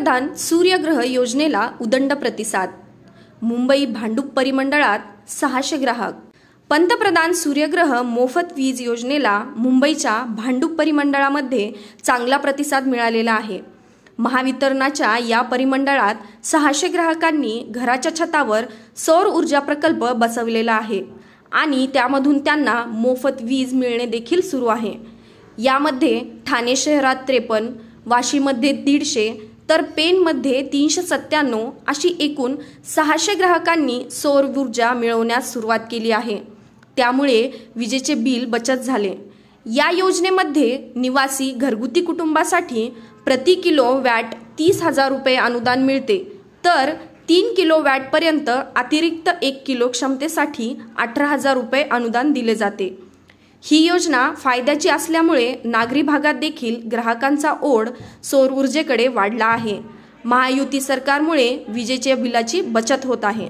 पंतप्रधान सूर्यग्रह योजनेला उदंड प्रतिसाद। मुंबई भांडूप परिमंडळात 600 ग्राहक। पंतप्रधान सूर्यग्रह मोफत वीज योजनेला मुंबईच्या भांडूप परिमंडळामध्ये चांगला प्रतिसाद मिळालेला आहे। महावितरणाच्या या परिमंडळात 600 ग्राहकांनी घराच्या छतावर सौर ऊर्जा प्रकल्प बसवलेला आहे आणि त्यामधून त्यांना मोफत वीज मिळणे देखील सुरू आहे। यामध्ये ठाणे शहरात 53, वाशीमध्ये 150 तर पेणमध्ये 397 अशी एकूण 600 ग्राहकांनी सौर ऊर्जा मिळवण्यास सुरुवात केली आहे। त्यामुळे विजेचे बिल बचत झाले। या योजनेमध्ये निवासी घरगुती कुटुंबासाठी प्रति किलोवॅट 30,000 रुपये अनुदान मिळते, तर 3 किलोवॅट पर्यंत अतिरिक्त 1 किलो क्षमतेसाठी 18,000 रुपये अनुदान दिले जाते। ही योजना फायद्याची असल्यामुळे नागरी भागात देखील ग्राहकांचा ओढ सौर ऊर्जेकडे वाढला आहे। महायुती सरकारमुळे विजेच्या बिलाची बचत होत आहे।